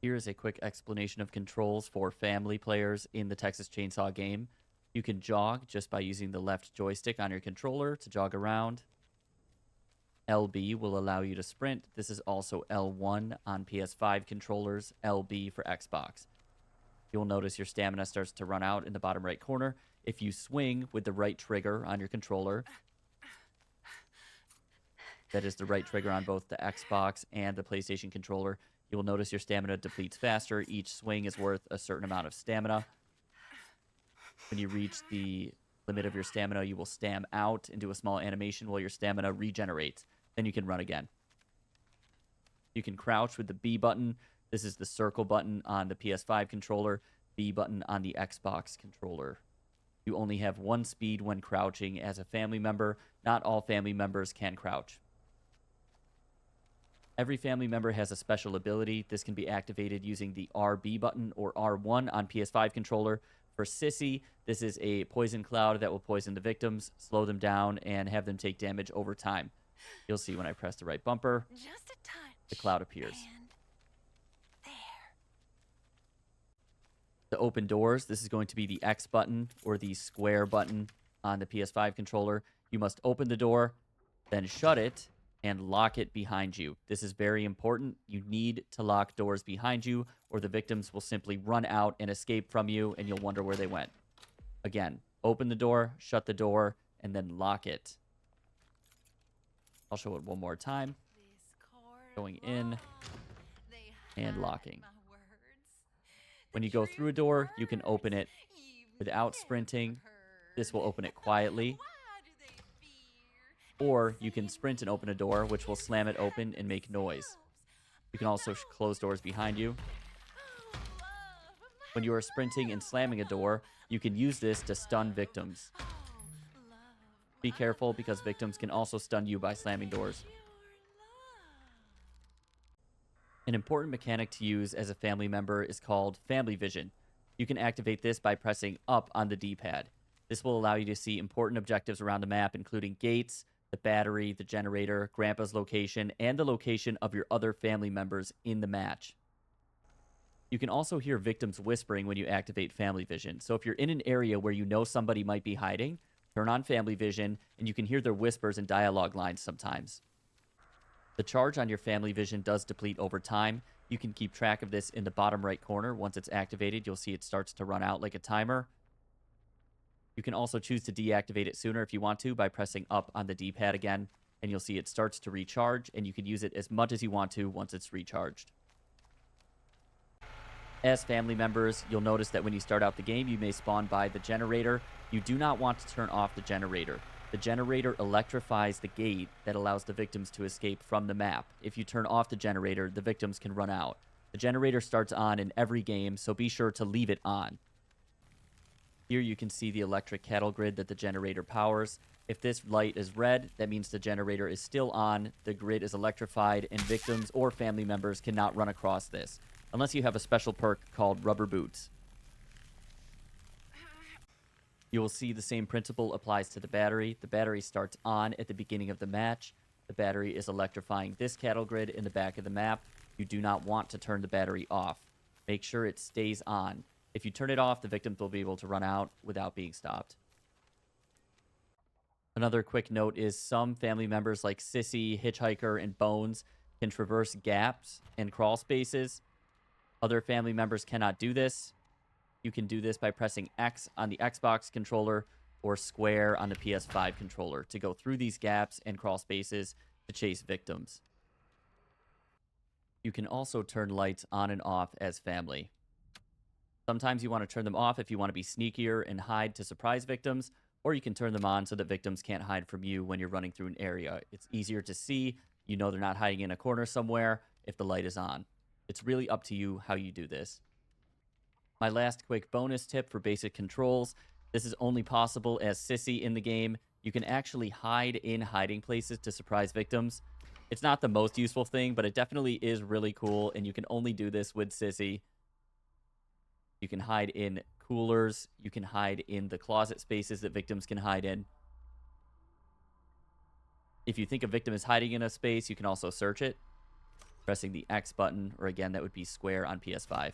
Here is a quick explanation of controls for family players in the Texas Chainsaw game. You can jog just by using the left joystick on your controller to jog around. LB will allow you to sprint. This is also L1 on PS5 controllers, LB for Xbox. You'll notice your stamina starts to run out in the bottom right corner. If you swing with the right trigger on your controller, that is the right trigger on both the Xbox and the PlayStation controller, you will notice your stamina depletes faster. Each swing is worth a certain amount of stamina. When you reach the limit of your stamina, you will stam out and do a small animation while your stamina regenerates. Then you can run again. You can crouch with the B button. This is the circle button on the PS5 controller, B button on the Xbox controller. You only have one speed when crouching as a family member. Not all family members can crouch. Every family member has a special ability. This can be activated using the RB button or R1 on PS5 controller. For Sissy, this is a poison cloud that will poison the victims, slow them down, and have them take damage over time. You'll see when I press the right bumper, Just a touch. the cloud appears. And there. To open doors, this is going to be the X button or the square button on the PS5 controller. You must open the door, then shut it, and lock it behind you. This is very important. You need to lock doors behind you, or the victims will simply run out and escape from you, and you'll wonder where they went. Again, open the door, shut the door, and then lock it. I'll show it one more time. Going in and locking. When you go through a door, you can open it without sprinting. This will open it quietly. Or you can sprint and open a door, which will slam it open and make noise. You can also close doors behind you. When you are sprinting and slamming a door, you can use this to stun victims. Be careful because victims can also stun you by slamming doors. An important mechanic to use as a family member is called Family Vision. You can activate this by pressing up on the D-pad. This will allow you to see important objectives around the map, including gates, the battery, the generator, Grandpa's location, and the location of your other family members in the match. You can also hear victims whispering when you activate Family Vision. So if you're in an area where you know somebody might be hiding, turn on Family Vision, and you can hear their whispers and dialogue lines sometimes. The charge on your Family Vision does deplete over time. You can keep track of this in the bottom right corner. Once it's activated, you'll see it starts to run out like a timer. You can also choose to deactivate it sooner if you want to by pressing up on the D-pad again, and you'll see it starts to recharge, and you can use it as much as you want to once it's recharged. As family members, you'll notice that when you start out the game, you may spawn by the generator. You do not want to turn off the generator. The generator electrifies the gate that allows the victims to escape from the map. If you turn off the generator, the victims can run out. The generator starts on in every game, so be sure to leave it on. Here you can see the electric cattle grid that the generator powers. If this light is red, that means the generator is still on, the grid is electrified, and victims or family members cannot run across this, unless you have a special perk called Rubber Boots. You will see the same principle applies to the battery. The battery starts on at the beginning of the match. The battery is electrifying this cattle grid in the back of the map. You do not want to turn the battery off. Make sure it stays on. If you turn it off, the victims will be able to run out without being stopped. Another quick note is some family members like Sissy, Hitchhiker, and Bones can traverse gaps and crawl spaces. Other family members cannot do this. You can do this by pressing X on the Xbox controller or square on the PS5 controller to go through these gaps and crawl spaces to chase victims. You can also turn lights on and off as family. Sometimes you want to turn them off if you want to be sneakier and hide to surprise victims, or you can turn them on so that victims can't hide from you when you're running through an area. It's easier to see. You know they're not hiding in a corner somewhere if the light is on. It's really up to you how you do this. My last quick bonus tip for basic controls. This is only possible as Sissy in the game. You can actually hide in hiding places to surprise victims. It's not the most useful thing, but it definitely is really cool, and you can only do this with Sissy. You can hide in coolers. You can hide in the closet spaces that victims can hide in. If you think a victim is hiding in a space, you can also search it. pressing the X button, or again, that would be square on PS5.